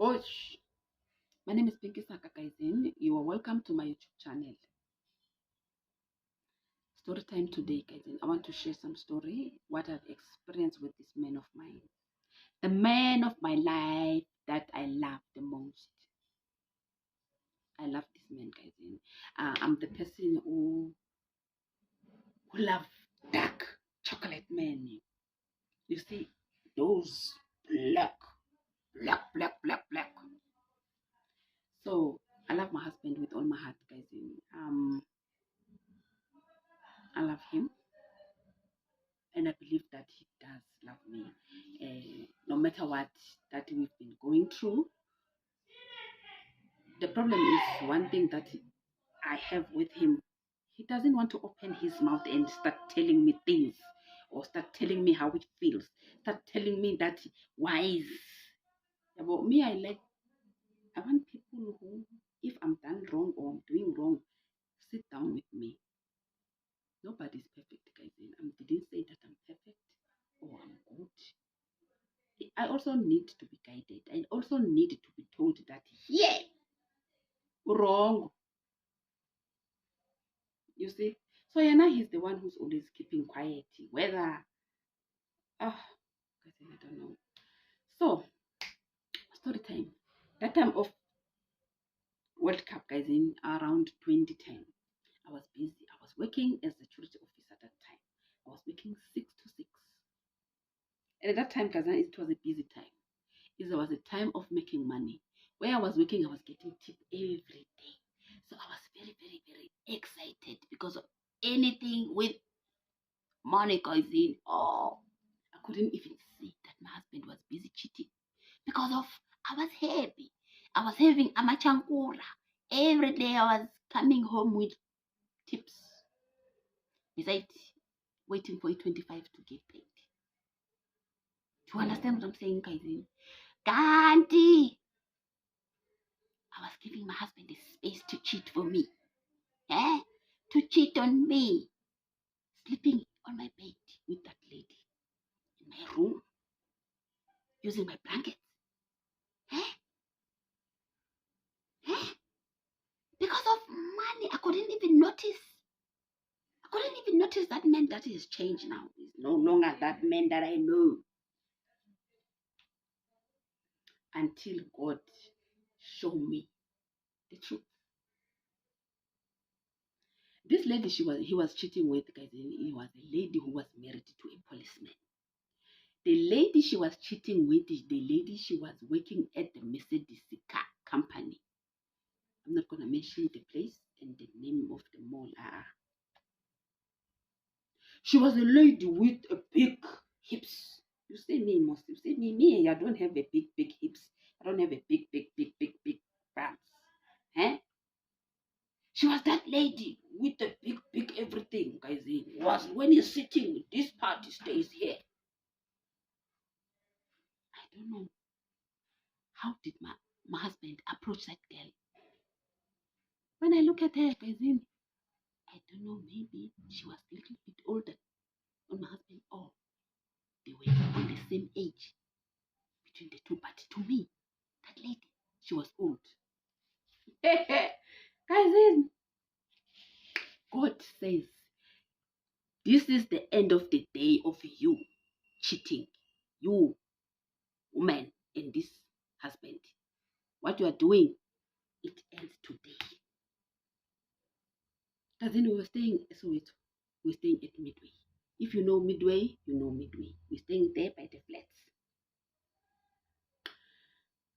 Osh. My name is Pinky Sakakaizin. You are welcome to my YouTube channel. Story time today, guys. I want to share some story, what I've experienced with this man of mine. The man of my life that I love the most. I love this man, guys. I'm the person who love dark chocolate men. You see, those black. So I love my husband with all my heart, guys. I love him, and I believe that he does love me. No matter what that we've been going through, the problem is one thing that I have with him. He doesn't want to open his mouth and start telling me things, or start telling me how it feels, start telling me that wise. About me, I want people who, if I'm done wrong or I'm doing wrong, sit down with me. Nobody's perfect, guys. I didn't say that I'm perfect or I'm good. I also need to be guided. I also need to be told that, yeah, wrong. You see? So Yana, he's the one who's always keeping quiet. Whether, I don't know. So, story time. That time of World Cup, guys, in around 2010, I was busy. I was working as a security officer at that time. I was working 6 to 6. And at that time, guys, it was a busy time. It was a time of making money. Where I was working, I was getting tip every day. So I was very, very, very excited because of anything with money, guys. Oh, I couldn't even see that my husband was busy cheating because of I was happy. I was having a machankura. Every day I was coming home with tips. Besides waiting for 25 to get paid. Do you understand what I'm saying, guys? Gandhi! I was giving my husband the space to cheat for me. To cheat on me. Sleeping on my bed with that lady. In my room. Using my blankets. Because of money, I couldn't even notice. That man that is changed now. He's no longer that man that I know. Until God showed me the truth. This lady he was cheating with, guys, he was a lady who was married to a policeman. The lady she was cheating with is the lady she was working at the Mercedes car company. I'm not gonna mention the place and the name of the mall. She was a lady with a big hips. You say me, most. You say me. I don't have a big hips. I don't have a big bums. She was that lady with the big everything, guys. Was when you're sitting, this part stays here. I don't know. How did my husband approach that girl? When I look at her, guys, I don't know, maybe she was a little bit older than my husband, or they were on the same age between the two. But to me, that lady, she was old. Guys, God says, this is the end of the day of you cheating. You, woman, and this husband. What you are doing, it ends today. Cousin, we were staying, so we're staying at Midway. If you know Midway, you know Midway. We're staying there by the flats.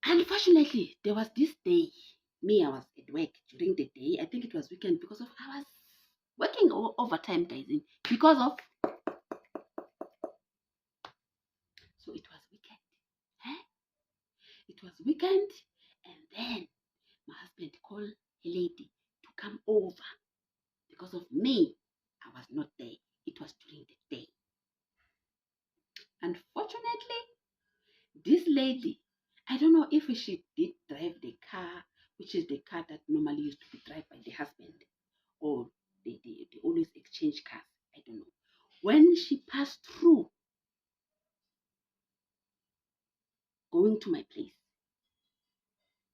Unfortunately, there was this day, I was at work during the day. I think it was weekend because of I was working overtime, guys. Because of so it was weekend. It was weekend, and then my husband called a lady to come over because of me. I was not there. It was during the day. Unfortunately, this lady, I don't know if she did drive the car, which is the car that normally used to be driven by the husband, or they always exchange cars. I don't know. When she passed through, going to my place,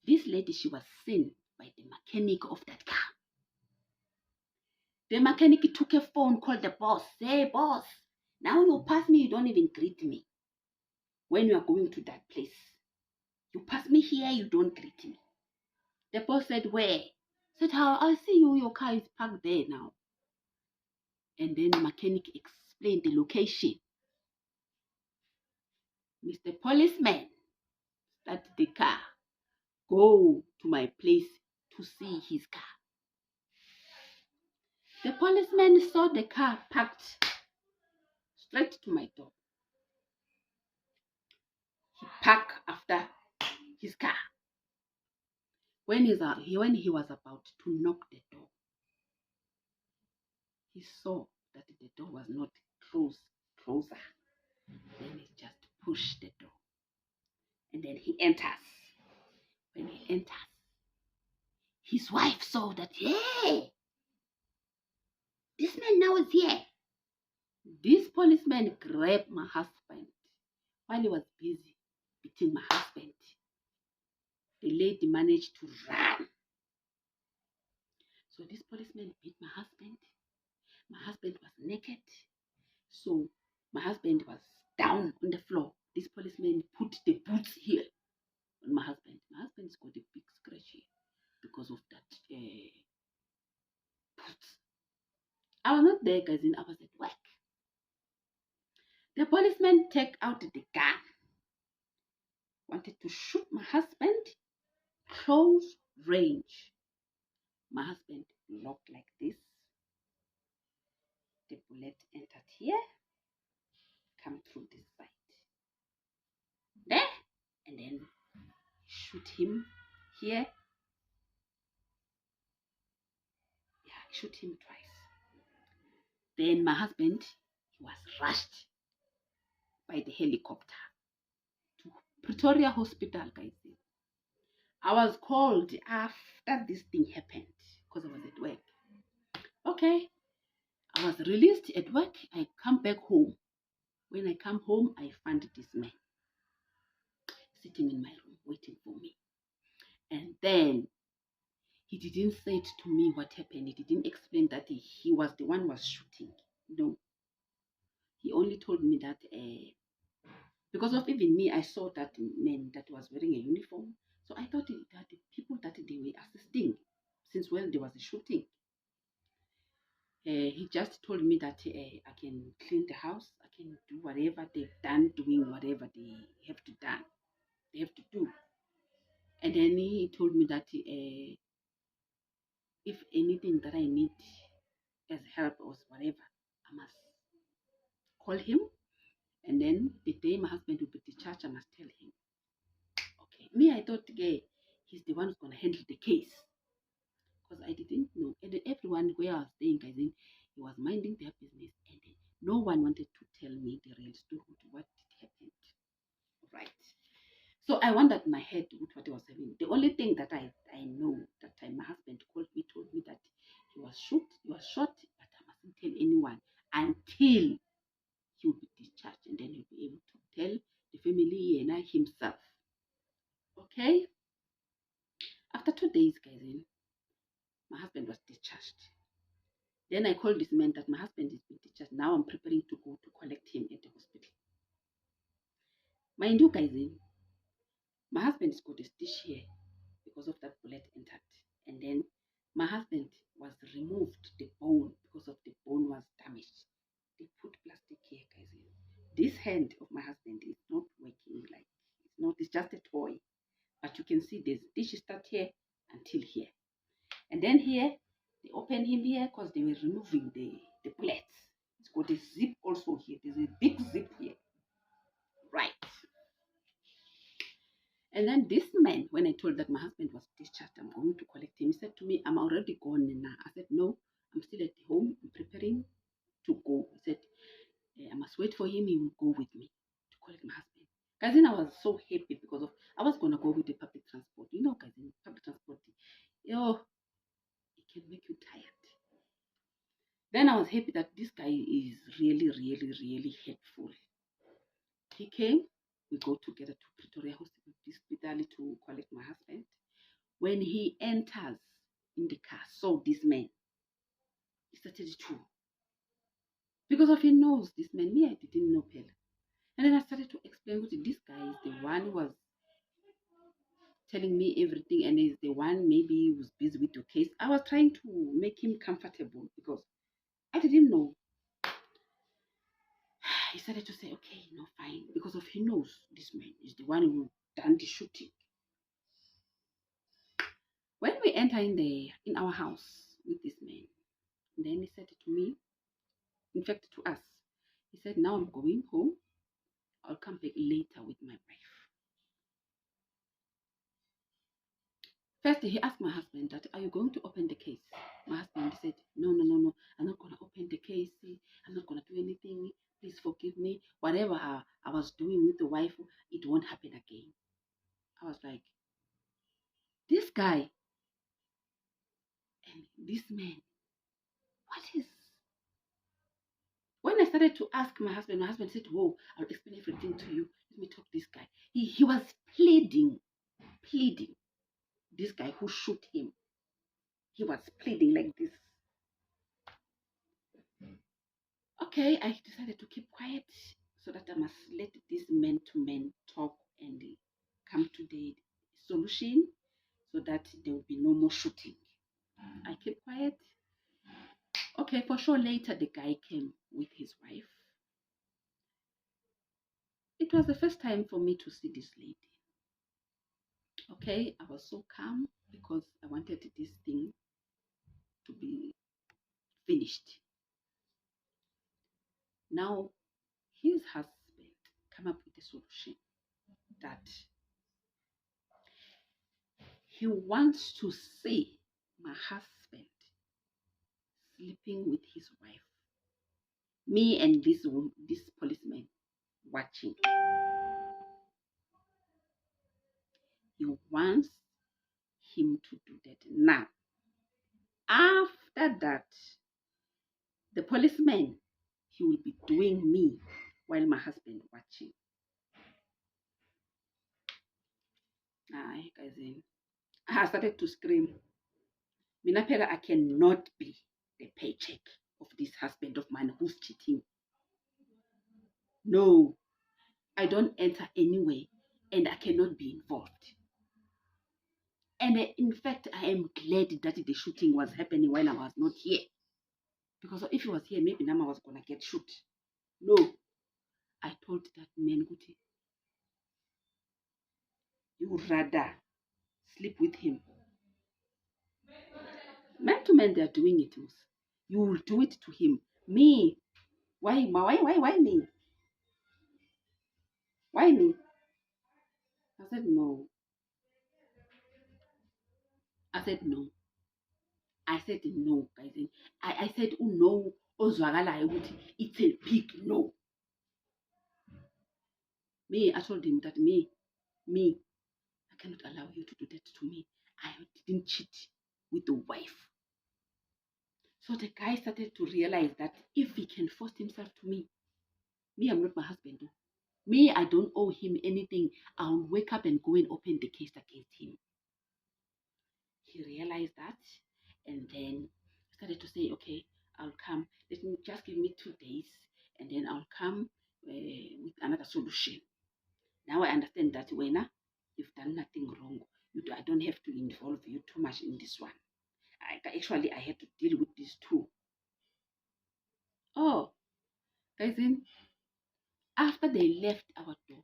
This lady, she was seen by the mechanic of that car. The mechanic took a phone, called the boss. Hey, boss, now you pass me, you don't even greet me. When you are going to that place, you pass me here, you don't greet me. The boss said, where? Said, how? I see you, your car is parked there now. And then the mechanic explained the location. Mr. Policeman, start the car. Go to my place to see his car. The policeman saw the car parked straight to my door. He parked after his car. When he was about to knock the door, he saw that the door was not closer. Then he just pushed the door. And then he enters. When he enters, his wife saw that, hey, this man now is here. This policeman grabbed my husband while he was busy beating my husband. The lady managed to run. So this policeman beat my husband. My husband was naked. So my husband was down on the floor. This policeman put the boots here on my husband. My husband's got a big scratch here because of that boots. I was not there, guys. I was at work. The policeman took out the gun. Wanted to shoot my husband. Close range. My husband blocked like this. The bullet entered here. Come through this side. There. And then shoot him here. Yeah, shoot him twice. Then my husband, he was rushed by the helicopter to Pretoria Hospital, guys. I was called after this thing happened because I was at work. Okay, I was released at work. I come back home. When I come home, I find this man sitting in my room waiting for me. And then he didn't say it to me what happened. He didn't explain that he was the one who was shooting. No. He only told me that because of even me, I saw that man that was wearing a uniform. So I thought that the people that they were assisting, since when there was a shooting, he just told me that I can clean the house, I can do whatever they've done, doing whatever they have to do. And then he told me that if anything that I need as help or whatever, I must call him. And then the day my husband will be discharged, I must tell him. Okay. Me, I thought, he's the one who's going to handle the case. Because I didn't know. And everyone where I was staying, guys, he was minding their business. And no one wanted to tell me the real story, what happened. Right. So I wondered in my head with what I was having. The only thing that I know that time my husband called me, told me that he was shot, but I mustn't tell anyone until he will be discharged, and then he'll be able to tell the family and himself. Okay? After 2 days, guys, my husband was discharged. Then I called this man that my husband is being discharged. Now I'm preparing to go to collect him at the hospital. Mind you, guys, my husband's got a stitch here because of that bullet entered. And then my husband was removed the bone because of the bone was damaged. They put plastic here, guys. This hand of my husband is not working, like it's just a toy. But you can see there's stitch start here until here. And then here, they open him here because they were removing the bullets. It's got a zip also here. There's a big zip here. Right. And then this man, when I told that my husband was discharged, I'm going to collect him, he said to me, I'm already gone now. I said, no, I'm still at home. I'm preparing to go. He said, I must wait for him. He will go with me to collect my husband. Cousin, I was so happy because of I was going to go with the public transport. You know, cousin, public transport, it can make you tired. Then I was happy that this guy is really, really, really helpful. He came. We go together to Pretoria Hospital to collect my husband. When he enters in the car, saw this man, he started to, because of he knows this man. Me, I didn't know Pella. And then I started to explain what this guy is the one who was telling me everything, and is the one maybe who's busy with your case. I was trying to make him comfortable because I didn't know. He started to say, okay, no, fine, because of he knows this man is the one who done the shooting. When we enter in our house with this man, then he said to me, in fact to us, he said, now I'm going home. I'll come back later with my wife. First, he asked my husband that, are you going to open the case? My husband said, no, I'm not going to open the case. I'm not going to do anything. Please forgive me. Whatever I was doing with the wife, it won't happen again. I was like, this guy and this man, what is... When I started to ask my husband said, whoa, I'll explain everything to you. Let me talk to this guy. He was pleading. This guy who shoot him, he was pleading like this. Okay, I decided to keep quiet so that I must let this man-to-man talk and come to the solution so that there will be no more shooting. I kept quiet. Okay, for sure, later the guy came with his wife. It was the first time for me to see this lady. Okay, I was so calm because I wanted this thing to be finished. Now, his husband came up with a solution that he wants to see my husband sleeping with his wife. Me and this policeman watching. He wants him to do that. Now, after that, the policeman, he will be doing me while my husband watching. I started to scream. Minapera, I cannot be the paycheck of this husband of mine who's cheating. No, I don't enter anyway, and I cannot be involved. And in fact, I am glad that the shooting was happening while I was not here. Because if he was here, maybe Nama was going to get shot. No, I told that man, Guti, you would rather sleep with him. Man to man, they are doing it. You will do it to him. Me, why me? Why me? I said no. I said no, guys. I said, oh no, it's a big no. Me, I told him that me, I cannot allow you to do that to me. I didn't cheat with the wife. So the guy started to realize that if he can force himself to me, I'm not my husband. Me, I don't owe him anything. I'll wake up and go and open the case against him. He realized that, and then started to say, okay, I'll come. Let me just give me 2 days, and then I'll come with another solution. Now I understand that when you've done nothing wrong, I don't have to involve you too much in this one. I had to deal with these two. Oh, guys, after they left our door,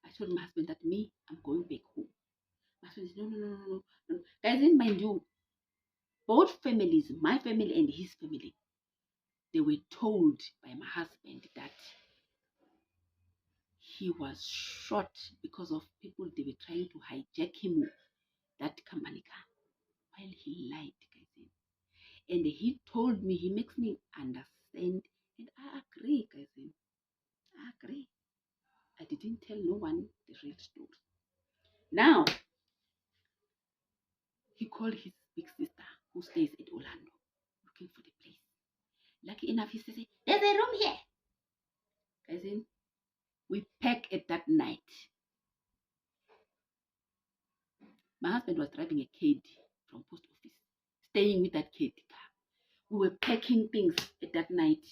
I told my husband that I'm going back home. My husband said, no. Guys, mind you, both families, my family and his family, they were told by my husband that he was shot because of people they were trying to hijack him, that company car, while he lied, guys. And he told me, he makes me understand, and I agree, guys. I agree. I didn't tell no one the real story. Now, he called his big sister who stays at Orlando, looking for the place. Lucky enough, he says, there's a room here. Guys, we packed at that night. My husband was driving a Caddy from post office, staying with that Caddy car. We were packing things at that night.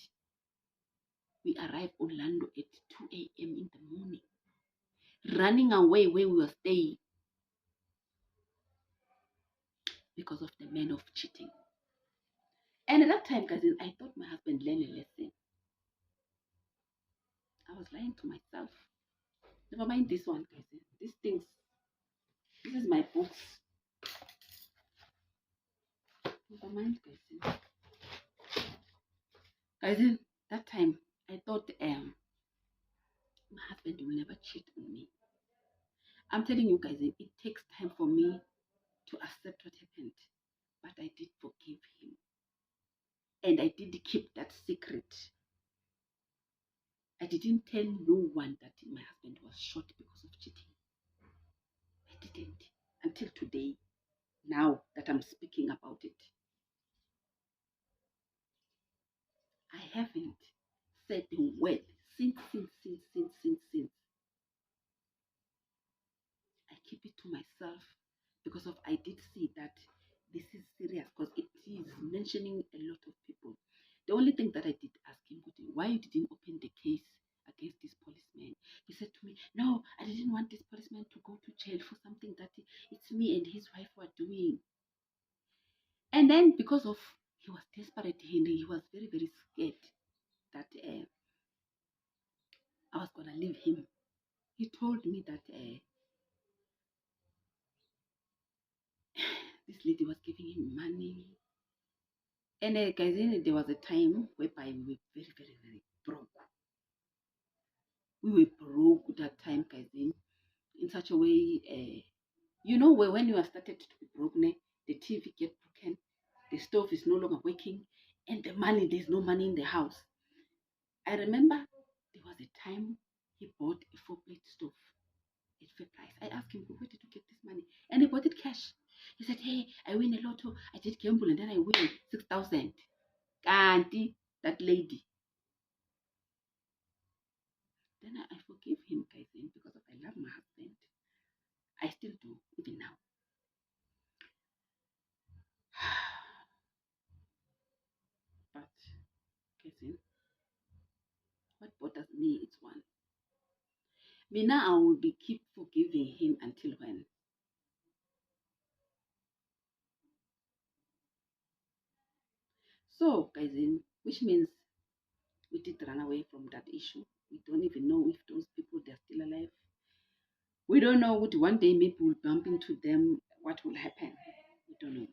We arrived Orlando at 2 a.m. in the morning, running away where we were staying because of the man of cheating. And at that time, cousin, I thought my husband learned a lesson. I was lying to myself. Never mind this one, cousin. These things. This is my books. Never mind, cousin. Cousin, that time I thought my husband will never cheat on me. I'm telling you, cousin, it takes time for me to accept what happened. But I did forgive him. And I did keep that secret. I didn't tell no one that my husband was shot because of cheating. I didn't. Until today, now that I'm speaking about it. I haven't said a word since. I keep it to myself because of I did see that this is serious because it is mentioning a lot of people. The only thing that I did ask him, why you didn't open the case against this policeman? He said to me, no, I didn't want this policeman to go to jail for something that it's me and his wife were doing. And then because of he was desperate and he was very, very scared that I was going to leave him. He told me that this lady was giving him money. And guys, there was a time whereby we were very, very, very broke. We were broke that time, guys, in such a way, when you are started to be broke, the TV get broken, the stove is no longer working, and the money, there's no money in the house. I remember there was a time he bought a 4-plate stove at fair price. I asked him, where did you get this money? And he bought it cash. He said, hey, I win a lotto. I did gamble and then I win 6,000. Auntie, that lady. Then I forgive him, guys, because of I love my husband. I still do, even now. But, guys, what bothers me is one. Me now, I will be keep forgiving him until when? So, guys, which means we did run away from that issue. We don't even know if those people they're still alive. We don't know what one day maybe we'll bump into them. What will happen? We don't know.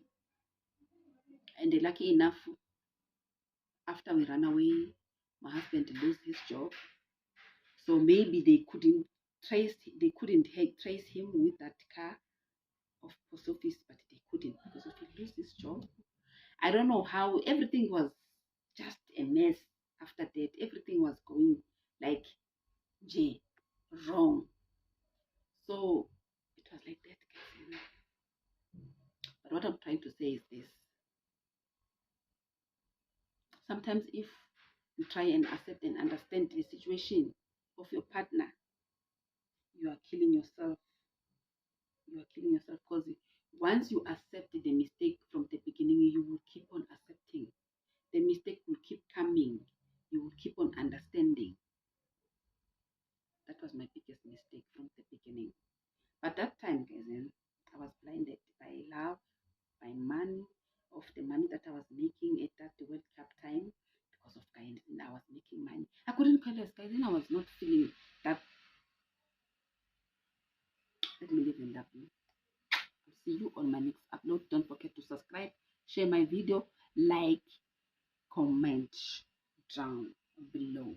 And lucky enough, after we ran away, my husband lost his job. So maybe they couldn't trace him with that car of post office, but they couldn't because of he lost his job. I don't know how everything was just a mess after that. Everything was going like wrong. So it was like that. But what I'm trying to say is this. Sometimes if you try and accept and understand the situation of your partner, you are killing yourself. You are killing yourself because once you accept the mistake from the beginning, you will keep on accepting. The mistake will keep coming. You will keep on understanding. That was my biggest mistake from the beginning. But that time, guys, I was blinded by love, by money, of the money that I was making at that World Cup time because of kindness. I was making money. I couldn't care less, guys. I was not feeling that. Let me live and love you. I'll see you on my next upload. Don't forget to subscribe, share my video, like, comment down below.